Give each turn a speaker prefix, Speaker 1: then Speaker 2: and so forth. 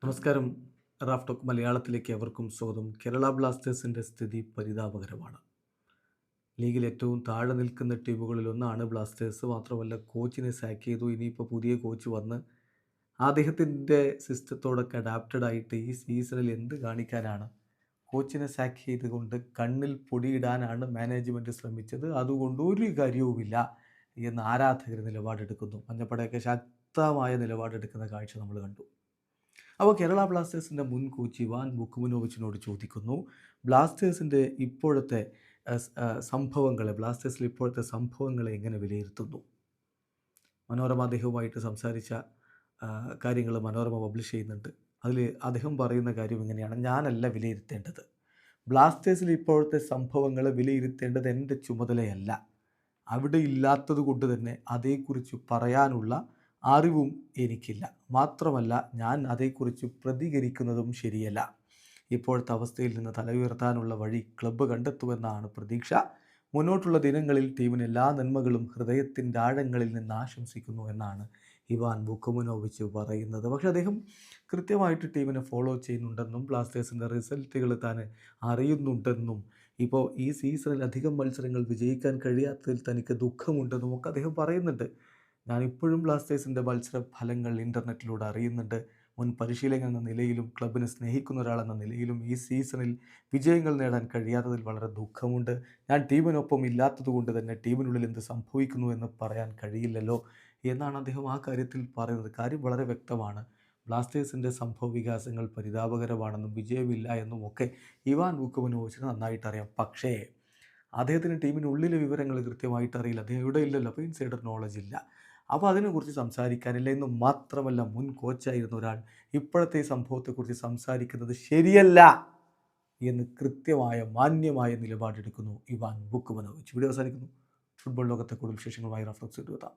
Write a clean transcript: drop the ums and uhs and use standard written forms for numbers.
Speaker 1: നമസ്കാരം. Raf talk മലയാളത്തിലേക്ക് എവർക്കും സ്വാഗതം. കേരള ബ്ലാസ്റ്റേഴ്സിൻ്റെ സ്ഥിതി പരിതാപകരമാണ്. ലീഗിൽ ഏറ്റവും താഴെ നിൽക്കുന്ന ടീമുകളിൽ ഒന്നാണ് ബ്ലാസ്റ്റേഴ്സ്. മാത്രമല്ല, കോച്ചിനെ സാക്ക് ചെയ്തു. ഇനിയിപ്പോൾ പുതിയ കോച്ച് വന്ന് അദ്ദേഹത്തിൻ്റെ സിസ്റ്റത്തോടൊക്കെ അഡാപ്റ്റഡ് ആയിട്ട് ഈ സീസണിൽ എന്ത് കാണിക്കാനാണ്? കോച്ചിനെ സാക്ക് ചെയ്തുകൊണ്ട് കണ്ണിൽ പൊടിയിടാനാണ് മാനേജ്മെൻറ്റ് ശ്രമിച്ചത്. അതുകൊണ്ട് ഒരു കാര്യവുമില്ല എന്ന് ആരാധകർ നിലപാടെടുക്കുന്നു. മഞ്ഞപ്പടയൊക്കെ ശക്തമായ നിലപാടെടുക്കുന്ന കാഴ്ച നമ്മൾ കണ്ടു. അപ്പോൾ കേരള ബ്ലാസ്റ്റേഴ്സിൻ്റെ മുൻ കോച്ച് ഇവാൻ വുക്കുമനോവിച്ചിനോട് ചോദിക്കുന്നു, ബ്ലാസ്റ്റേഴ്സിൻ്റെ ഇപ്പോഴത്തെ ബ്ലാസ്റ്റേഴ്സിൽ ഇപ്പോഴത്തെ സംഭവങ്ങളെ എങ്ങനെ വിലയിരുത്തുന്നു? മനോരമ അദ്ദേഹവുമായിട്ട് സംസാരിച്ച കാര്യങ്ങൾ മനോരമ പബ്ലിഷ് ചെയ്യുന്നുണ്ട്. അതിൽ അദ്ദേഹം പറയുന്ന കാര്യം ഇങ്ങനെയാണ്: ഞാനല്ല വിലയിരുത്തേണ്ടത്. ബ്ലാസ്റ്റേഴ്സിൽ ഇപ്പോഴത്തെ സംഭവങ്ങളെ വിലയിരുത്തേണ്ടത് എൻ്റെ ചുമതലയല്ല. അവിടെ ഇല്ലാത്തത് കൊണ്ട് തന്നെ അതേക്കുറിച്ച് പറയാനുള്ള അറിവും എനിക്കില്ല. മാത്രമല്ല, ഞാൻ അതേക്കുറിച്ച് പ്രതികരിക്കുന്നതും ശരിയല്ല. ഇപ്പോഴത്തെ അവസ്ഥയിൽ നിന്ന് തല ഉയർത്താനുള്ള വഴി ക്ലബ്ബ് കണ്ടെത്തുമെന്നാണ് പ്രതീക്ഷ. മുന്നോട്ടുള്ള ദിനങ്ങളിൽ ടീമിന് എല്ലാ നന്മകളും ഹൃദയത്തിൻ്റെ ആഴങ്ങളിൽ നിന്ന് ആശംസിക്കുന്നു എന്നാണ് ഇവാൻ വുക്കുമനോവിച്ച് പറയുന്നത്. പക്ഷേ അദ്ദേഹം കൃത്യമായിട്ട് ടീമിനെ ഫോളോ ചെയ്യുന്നുണ്ടെന്നും ബ്ലാസ്റ്റേഴ്സിൻ്റെ റിസൾട്ടുകൾ താൻ അറിയുന്നുണ്ടെന്നും ഇപ്പോൾ ഈ സീസണിൽ അധികം മത്സരങ്ങൾ വിജയിക്കാൻ കഴിയാത്തതിൽ തനിക്ക് ദുഃഖമുണ്ടെന്നും ഒക്കെ അദ്ദേഹം പറയുന്നുണ്ട്. ഞാനിപ്പോഴും ബ്ലാസ്റ്റേഴ്സിൻ്റെ മത്സര ഫലങ്ങൾ ഇൻ്റർനെറ്റിലൂടെ അറിയുന്നുണ്ട്. മുൻ പരിശീലകൻ എന്ന നിലയിലും ക്ലബിനെ സ്നേഹിക്കുന്ന ഒരാളെന്ന നിലയിലും ഈ സീസണിൽ വിജയങ്ങൾ നേടാൻ കഴിയാത്തതിൽ വളരെ ദുഃഖമുണ്ട്. ഞാൻ ടീമിനൊപ്പം ഇല്ലാത്തതുകൊണ്ട് തന്നെ ടീമിനുള്ളിൽ എന്ത് സംഭവിക്കുന്നു എന്ന് പറയാൻ കഴിയില്ലല്ലോ എന്നാണ് അദ്ദേഹം ആ കാര്യത്തിൽ പറയുന്നത്. കാര്യം വളരെ വ്യക്തമാണ്. ബ്ലാസ്റ്റേഴ്സിൻ്റെ സംഭവ വികാസങ്ങൾ പരിതാപകരമാണെന്നും വിജയമില്ല എന്നും ഒക്കെ ഇവാൻ വുക്കുമനോവിച്ചിന് നന്നായിട്ട് അറിയാം. പക്ഷേ അദ്ദേഹത്തിന് ടീമിനുള്ളിലെ വിവരങ്ങൾ കൃത്യമായിട്ട് അറിയില്ല. അദ്ദേഹം ഇവിടെ ഇല്ലല്ലോ, അപ്പോൾ ഇൻസൈഡർ നോളജ് ഇല്ല. അപ്പോൾ അതിനെക്കുറിച്ച് സംസാരിക്കാനില്ല. എന്ന് മാത്രമല്ല, മുൻ കോച്ചായിരുന്ന ഒരാൾ ഇപ്പോഴത്തെ ഈ സംഭവത്തെക്കുറിച്ച് സംസാരിക്കുന്നത് ശരിയല്ല എന്ന് കൃത്യമായ മാന്യമായ നിലപാടെടുക്കുന്നു ഇവാൻ വുക്കുമനോവിച്ച്. വീഡിയോ അവസാനിക്കുന്നു. ഫുട്ബോൾ ലോകത്തെ കൂടുതൽ വിശേഷങ്ങളുമായി റാഫ് ടോക്സ് എത്താം.